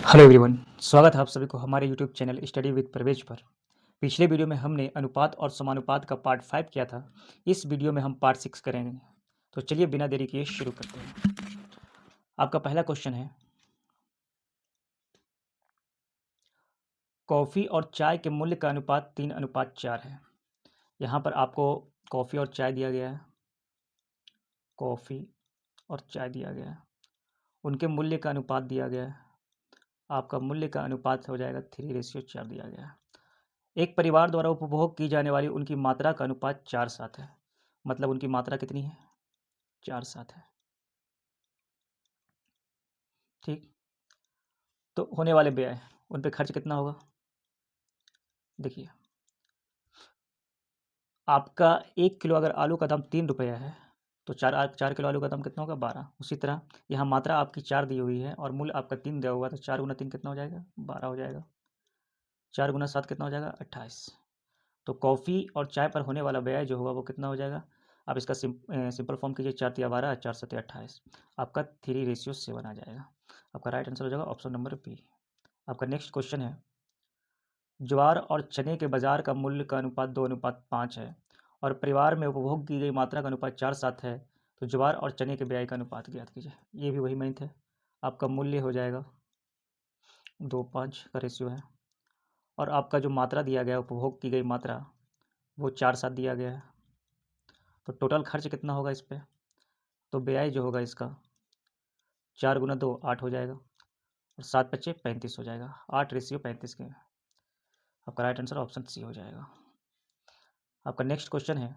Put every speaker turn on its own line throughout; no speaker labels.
Hello everyone, स्वागत है आप सभी को हमारे यूट्यूब चैनल स्टडी विद प्रवेश पर। पिछले वीडियो में हमने अनुपात और समानुपात का पार्ट 5 किया था। इस वीडियो में हम पार्ट 6 करेंगे। तो चलिए बिना देरी किए शुरू करते हैं। आपका पहला क्वेश्चन है, कॉफ़ी और चाय के मूल्य का अनुपात 3:4 है। यहाँ पर आपको कॉफ़ी और चाय दिया गया है, कॉफ़ी और चाय दिया गया है, उनके मूल्य का अनुपात दिया गया है। आपका मूल्य का अनुपात हो जाएगा 3:4 दिया गया है। एक परिवार द्वारा उपभोग की जाने वाली उनकी मात्रा का अनुपात 4:7 है। मतलब उनकी मात्रा कितनी है? 4:7 है। ठीक। तो होने वाले व्यय, उन पे खर्च कितना होगा? देखिए, आपका 1 किलो अगर आलू का दाम 3 रुपया है तो 4 किलो आलू का दाम कितना होगा? 12। उसी तरह यहाँ मात्रा आपकी 4 दी हुई है और मूल्य आपका 3 दिया हुआ है, तो 4 गुना 3 कितना हो जाएगा? 12 हो जाएगा। 4 गुना 7 कितना हो जाएगा? 28। तो कॉफ़ी और चाय पर होने वाला व्यय जो होगा वो कितना हो जाएगा? आप इसका सिंपल फॉर्म कीजिए, 4 तिया 12, 4 सत्ते 28। आपका 3:7 आ जाएगा। आपका राइट आंसर हो जाएगा ऑप्शन नंबर बी। आपका नेक्स्ट क्वेश्चन है, ज्वार और चने के बाजार का मूल्य का अनुपात 2:5 है और परिवार में उपभोग की गई मात्रा का अनुपात 4:7 है। तो ज्वार और चने के व्यय का अनुपात ज्ञात कीजिए। ये भी वही मैथ है। आपका मूल्य हो जाएगा 2:5 का रेशियो है और आपका जो मात्रा दिया गया है, उपभोग की गई मात्रा, वो 4:7 दिया गया है। तो टोटल खर्च कितना होगा इस पे? तो व्यय जो होगा इसका 4 गुना 2 8 हो जाएगा और 7 बच्चे 35 हो जाएगा। 8:35 के। आपका राइट आंसर ऑप्शन सी हो जाएगा। आपका नेक्स्ट क्वेश्चन है,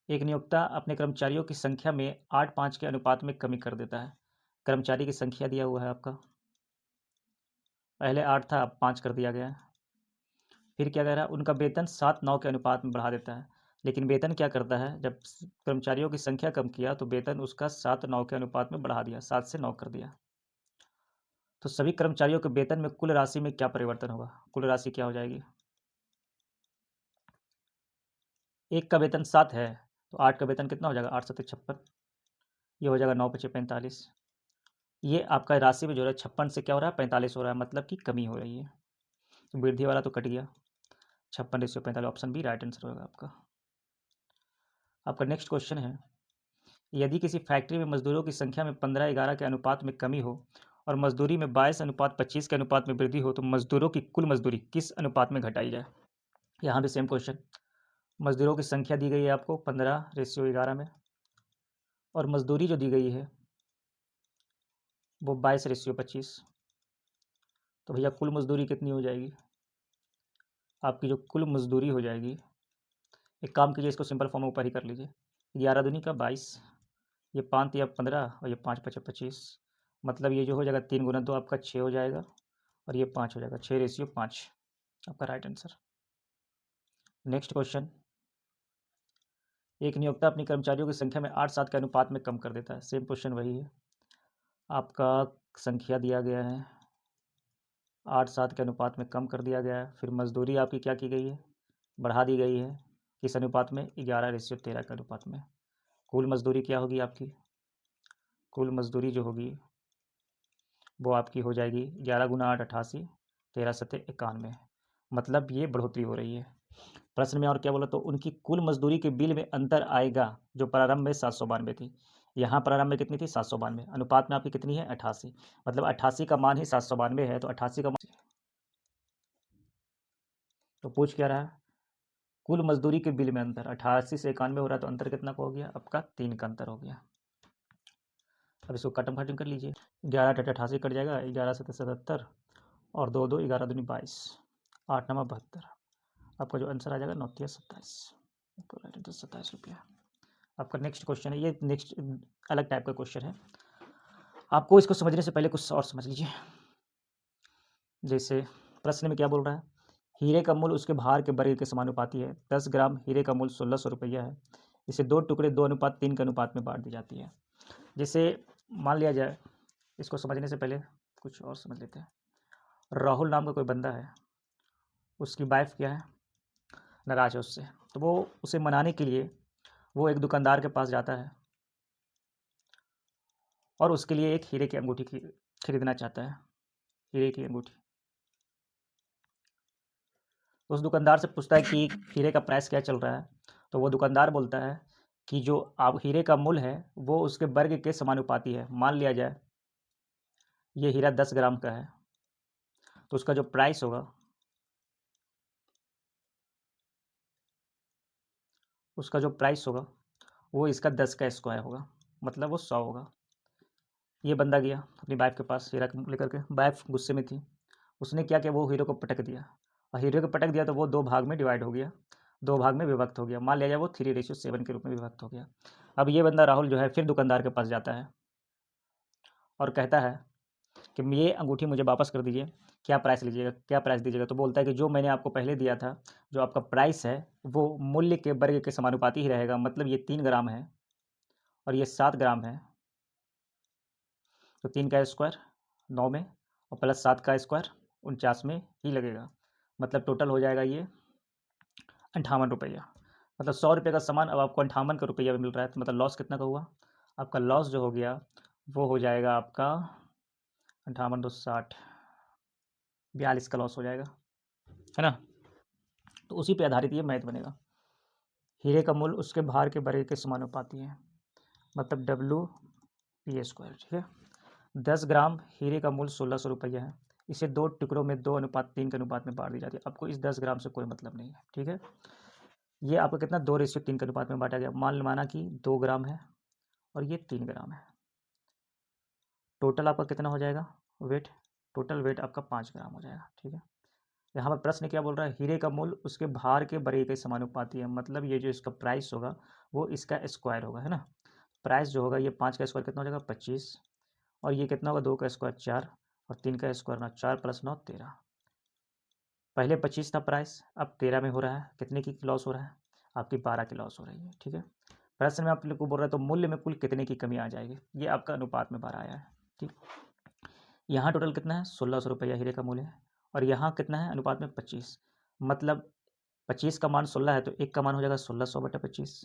एक नियोक्ता अपने कर्मचारियों की संख्या में 8:5 के अनुपात में कमी कर देता है। कर्मचारी की संख्या दिया हुआ है आपका, पहले 8 था, अब 5 कर दिया गया है। फिर क्या कह रहा है, उनका वेतन 7:9 के अनुपात में बढ़ा देता है। लेकिन वेतन क्या करता है, जब कर्मचारियों की संख्या कम किया तो वेतन उसका 7:9 के अनुपात में बढ़ा दिया, 7 से 9 कर दिया। तो सभी कर्मचारियों के वेतन में कुल राशि में क्या परिवर्तन होगा? कुल राशि क्या हो जाएगी? एक का वेतन 7 है तो 8 का वेतन कितना हो जाएगा? 8 सत्ते 56। ये हो जाएगा 9 पचे 45। ये आपका राशि में जो है 56 से क्या हो रहा है? 45 हो रहा है, मतलब कि कमी हो रही है। तो वृद्धि वाला तो कट गया। 56:45 ऑप्शन बी राइट आंसर होगा आपका। आपका नेक्स्ट क्वेश्चन है, यदि किसी फैक्ट्री में मजदूरों की संख्या में 15:11 के अनुपात में कमी हो और मजदूरी में 22:25 के अनुपात में वृद्धि हो तो मजदूरों की कुल मजदूरी किस अनुपात में घटाई जाए? यहाँ भी सेम क्वेश्चन। मजदूरों की संख्या दी गई है आपको 15:11 में और मजदूरी जो दी गई है वो 22:25। तो भैया कुल मजदूरी कितनी हो जाएगी? आपकी जो कुल मजदूरी हो जाएगी, एक काम कीजिए, इसको सिंपल फॉर्म में ऊपर ही कर लीजिए। 11 दूनी का 22, ये 5 या 15 और ये 5 पचे 25। मतलब ये जो हो जाएगा 3 गुना 2 आपका 6 हो जाएगा और ये 5 हो जाएगा। 6:5 आपका राइट आंसर। नेक्स्ट क्वेश्चन, एक नियोक्ता अपनी कर्मचारियों की संख्या में 8-7 के अनुपात में कम कर देता है। सेम क्वेश्चन वही है। आपका संख्या दिया गया है, 8-7 के अनुपात में कम कर दिया गया है। फिर मजदूरी आपकी क्या की गई है? बढ़ा दी गई है। किस अनुपात में? 11:13 के अनुपात में। कुल मजदूरी क्या होगी आपकी? कुल मजदूरी जो होगी वो आपकी हो जाएगी 11 गुना 8 88, 13 सत्ते 91। मतलब ये बढ़ोतरी हो रही है। प्रश्न में और क्या बोला, तो उनकी कुल मजदूरी के बिल में अंतर आएगा जो प्रारंभ में 792 थी। यहाँ प्रारंभ में कितनी थी? 792। अनुपात में आपकी कितनी है? 88। मतलब 88 का मान ही 792 है, तो 88 का मान। तो पूछ क्या रहा है? कुल मजदूरी के बिल में अंतर 88 से 91 हो रहा है, तो अंतर कितना का हो गया? आपका 3 का अंतर हो गया। अब इसको कटम कटिंग कर लीजिए। 11 8 88 कट जाएगा, 11 7 77 और 2 2 11 दूनी 22, 8 9 72। आपका जो आंसर आ जाएगा 9 तिया 27। आपको राइट आंसर 27 रुपया। आपका नेक्स्ट क्वेश्चन है, ये नेक्स्ट अलग टाइप का क्वेश्चन है। आपको इसको समझने से पहले कुछ और समझ लीजिए। जैसे प्रश्न में क्या बोल रहा है, हीरे का मूल्य उसके भार के वर्ग के समानुपाती है। 10 ग्राम हीरे का मूल्य 1600 रुपया है। इसे 2 टुकड़े 2:3 के अनुपात में बांट दी जाती है। जैसे मान लिया जाए, इसको समझने से पहले कुछ और समझ लेते हैं। राहुल नाम का कोई बंदा है, उसकी वाइफ क्या है? नाराज है उससे। तो वो उसे मनाने के लिए वो एक दुकानदार के पास जाता है और उसके लिए एक हीरे की अंगूठी खरीदना चाहता है। हीरे की अंगूठी। उस दुकानदार से पूछता है कि हीरे का प्राइस क्या चल रहा है, तो वो दुकानदार बोलता है कि जो आप हीरे का मूल्य है वो उसके वर्ग के समानुपाती है। मान लिया जाए ये हीरा 10 ग्राम का है, तो उसका जो प्राइस होगा वो इसका 10 का स्क्वायर होगा, मतलब वो 100 होगा। ये बंदा गया अपनी वाइफ के पास हीरा लेकर के, वाइफ गुस्से में थी, उसने क्या किया, वो हीरे को पटक दिया, और हीरे को पटक दिया तो वो 2 भाग में डिवाइड हो गया, 2 भाग में विभक्त हो गया। मान लिया जाए वो 3:7 के रूप में विभक्त हो गया। अब ये बंदा राहुल जो है फिर दुकानदार के पास जाता है और कहता है कि ये अंगूठी मुझे वापस कर दीजिए, क्या प्राइस लीजिएगा, क्या प्राइस दीजिएगा। तो बोलता है कि जो मैंने आपको पहले दिया था, जो आपका प्राइस है वो मूल्य के वर्ग के समानुपाती ही रहेगा, मतलब ये 3 ग्राम है और ये 7 ग्राम है, तो 3 का स्क्वायर 9 में और प्लस 7 का स्क्वायर 49 में ही लगेगा, मतलब टोटल हो जाएगा ये 58 रुपया। मतलब 100 रुपये का सामान अब आपको 58 का रुपया में मिल रहा है, तो मतलब लॉस कितना का हुआ, आपका लॉस जो हो गया वो हो जाएगा आपका 58 2 60 42 का लॉस हो जाएगा, है ना। तो उसी पे आधारित ये मैथ बनेगा। हीरे का मूल्य उसके भार के वर्ग के समानुपाती है, मतलब WP², ठीक है। 10 ग्राम हीरे का मूल्य 1600 रुपया है, इसे 2 टुकड़ों में 2:3 के अनुपात में बांट दी जाती है। आपको इस 10 ग्राम से कोई मतलब नहीं है, ठीक है। ये आपका कितना 2:3 के अनुपात में बांटा गया। माना कि 2 ग्राम है और ये 3 ग्राम है, टोटल आपका कितना हो जाएगा वेट, टोटल वेट आपका 5 ग्राम हो जाएगा, ठीक है। यहाँ पर प्रश्न क्या बोल रहा है, हीरे का मूल्य उसके भार के वर्ग के समानुपाती है, मतलब ये जो इसका प्राइस होगा वो इसका स्क्वायर होगा, है ना। प्राइस जो होगा ये 5 का स्क्वायर कितना हो जाएगा 25, और ये कितना होगा 2 का स्क्वायर 4 और 3 का स्क्वायर 9, 4 + 9 13। पहले 25 था प्राइस, अब 13 में हो रहा है, कितने की लॉस हो रहा है, आपकी 12 की लॉस हो रही है, ठीक है। प्रश्न में आप लोग को बोल रहा है तो मूल्य में कुल कितने की कमी आ जाएगी, ये आपका अनुपात में 12 आया है, ठीक। यहाँ टोटल कितना है 1600 रुपया हीरे का मूल्य है, और यहाँ कितना है अनुपात में 25, मतलब 25 का मान 16 है तो 1 का मान हो जाएगा 1600/25,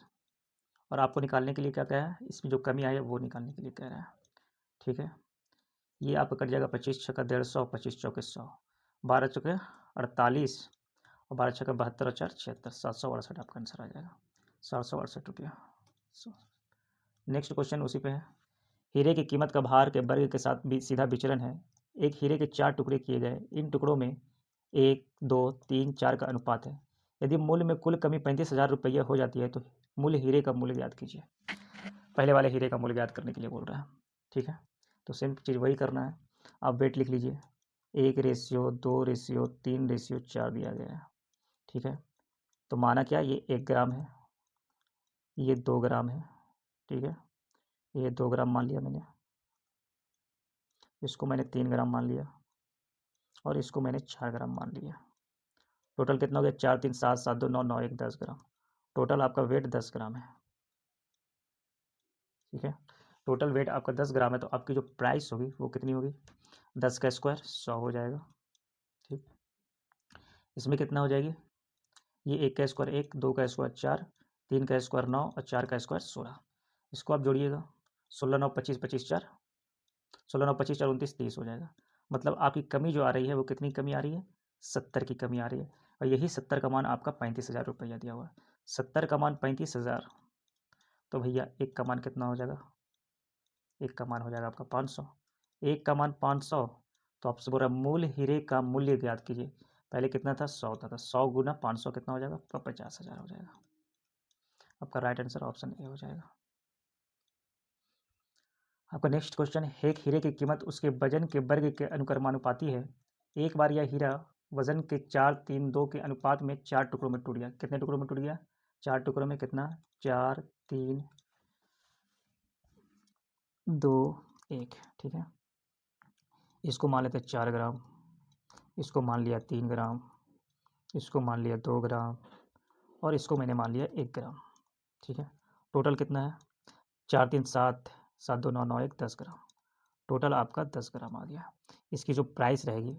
और आपको निकालने के लिए क्या कहा है, इसमें जो कमी आई है वो निकालने के लिए कह रहा है, ठीक है। ये आपका कट जाएगा 25 छक्का 150, 25 चौके 100, 12 चौके 48 और 12 छक्का 72 और 4 76, 768 आपका आंसर आ जाएगा, 768 रुपया। नेक्स्ट क्वेश्चन उसी पे है। हीरे की कीमत का भार के वर्ग के साथ भी सीधा विचलन है। एक हीरे के 4 टुकड़े किए गए, इन टुकड़ों में 1 2 3 4 का अनुपात है। यदि मूल्य में कुल कमी 35,000 रुपये हो जाती है तो मूल्य हीरे का मूल्य ज्ञात कीजिए। पहले वाले हीरे का मूल्य ज्ञात करने के लिए बोल रहा है, ठीक है। तो सेम चीज़ वही करना है, आप वेट लिख लीजिए, 1:2:3:4 दिया गया है, ठीक है। तो माना क्या, ये 1 ग्राम है, ये 2 ग्राम है, ठीक है। ये 2 ग्राम मान लिया मैंने, इसको मैंने 3 ग्राम मान लिया और इसको मैंने 4 ग्राम मान लिया। टोटल कितना हो गया, 4 3 7 7 2 9 9 1 10 ग्राम। टोटल आपका वेट 10 ग्राम है, ठीक है। टोटल वेट आपका 10 ग्राम है, तो आपकी जो प्राइस होगी वो कितनी होगी, 10 का स्क्वायर 100 हो जाएगा, ठीक। इसमें कितना हो जाएगी, ये 1 का स्क्वायर 1, 2 का स्क्वायर 4, 3 का स्क्वायर 9 और 4 का स्क्वायर 16। इसको आप जोड़िएगा, 16 9 25 25 4, 16 9 25 4 29 30 हो जाएगा। मतलब आपकी कमी जो आ रही है वो कितनी कमी आ रही है, 70 की कमी आ रही है, और यही 70 का मान आपका 35,000 रुपया दिया हुआ है। 70 का मान 35,000, तो भैया 1 का मान कितना हो जाएगा, 1 का मान हो जाएगा आपका 500। 1 का मान 500, तो आपसे बोल रहा मूल हीरे का मूल्य ज्ञात कीजिए। पहले कितना था 100 था, 100 गुना 500 कितना हो जाएगा आपका 50,000 हो जाएगा। आपका राइट आंसर ऑप्शन ए हो जाएगा। आपका नेक्स्ट क्वेश्चन है, एक हीरे की कीमत उसके वजन के वर्ग के अनुक्रमानुपाती है। एक बार यह हीरा वजन के 4 3 2 के अनुपात में 4 टुकड़ों में टूट गया। कितने टुकड़ों में टूट गया, 4 टुकड़ों में, कितना 4 3 2 1, ठीक है। इसको मान लेते 4 ग्राम, इसको मान लिया 3 ग्राम, इसको मान लिया 2 ग्राम और इसको मैंने मान लिया 1 ग्राम, ठीक है। टोटल कितना है, 4 3 7 7 2 9 9 1 10 ग्राम। टोटल आपका 10 ग्राम आ गया। इसकी जो प्राइस रहेगी,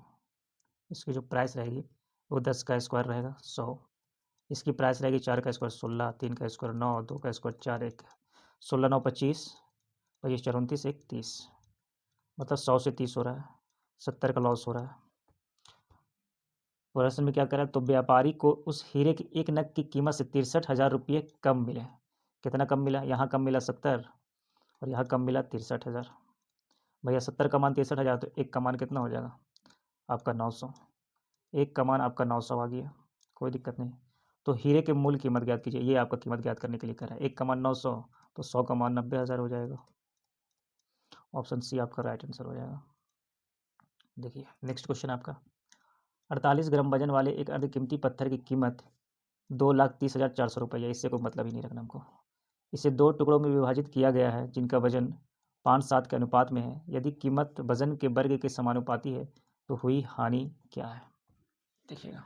इसकी जो प्राइस रहेगी वो 10 का स्क्वायर रहेगा 100। इसकी प्राइस रहेगी 4 का स्क्वायर 16, 3 का स्क्वायर 9, 2 का स्क्वायर 4, 1 16 9 25, 25 4 29 1 30, मतलब 100 से 30 हो रहा है। 70 का लॉस हो रहा है। प्रश्न में क्या करा, तो व्यापारी को उस हीरे की एक नग की कीमत से 63,000 रुपये कम मिले। कितना कम मिला, यहाँ कम मिला 70 और यहाँ कम मिला 63,000। भैया 70 का मान 63,000, तो एक का मान कितना हो जाएगा आपका 900। एक का मान आपका 900 आ गया, कोई दिक्कत नहीं। तो हीरे के मूल कीमत ज्ञात कीजिए, ये आपका कीमत ज्ञात करने के लिए कह रहा है। एक का मान 900, तो 100 का मान 90,000 हो जाएगा। ऑप्शन सी आपका राइट आंसर हो जाएगा। देखिए नेक्स्ट क्वेश्चन आपका, 48 ग्राम वजन वाले एक अर्धकीमती पत्थर की कीमत 2,30,400 रुपये है। इससे कोई मतलब ही नहीं रखना हमको। इसे दो टुकड़ों में विभाजित किया गया है जिनका वजन 5-7 के अनुपात में है। यदि कीमत वजन के वर्ग के समानुपाती है तो हुई हानि क्या है। देखिएगा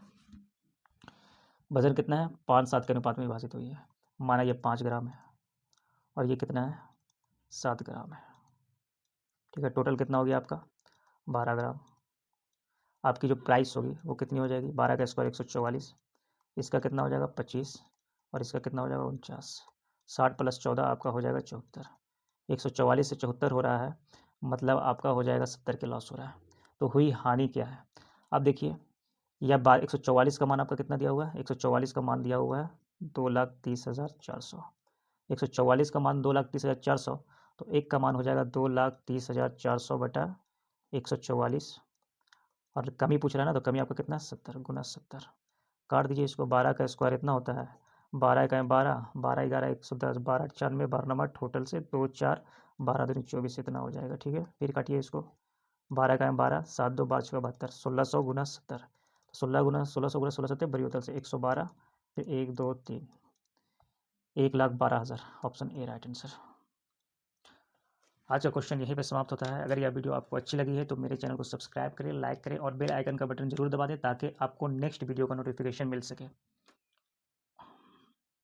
वजन कितना है, 5-7 के अनुपात में विभाजित हुई है। माना ये 5 ग्राम है और ये कितना है 7 ग्राम है। ठीक है, टोटल कितना हो गया आपका 12 ग्राम। आपकी जो प्राइस होगी वो कितनी हो जाएगी, 12 का स्क्वायर 144, इसका कितना हो जाएगा 25 और इसका कितना हो जाएगा 49। 60 + 14 आपका हो जाएगा 74। 144 से 74 हो रहा है, मतलब आपका हो जाएगा 70 के लॉस हो रहा है। तो हुई हानि क्या है। अब देखिए यह 144 का मान आपका कितना दिया हुआ है, 144 का मान दिया हुआ है 2,30,400। 144 का मान 2,30,400, तो एक का मान हो जाएगा 2,30,400 बटा 144 और कमी पूछ रहा है ना, तो कमी आपका कितना 70 गुना 70। काट दीजिए इसको, 12 का स्क्वायर इतना होता है, 12 का 12, 12 11 110, 12 94, 12 नंबर टोटल से 2 4, 12 दूनी 24 इतना हो जाएगा। ठीक है, फिर काटिए इसको, 12 का 12, 7 2 12 6 72, 1600 गुना 70, 1600 गुना 1670 बड़ी होतल से 112, फिर 1 2 3, 1,12,000। Option A right answer. आज का क्वेश्चन यहीं पे समाप्त होता है। अगर यह वीडियो आपको अच्छी लगी है तो मेरे चैनल को सब्सक्राइब करें, लाइक करें और बेल आइकन का बटन जरूर दबा दें ताकि आपको नेक्स्ट वीडियो का नोटिफिकेशन मिल सके।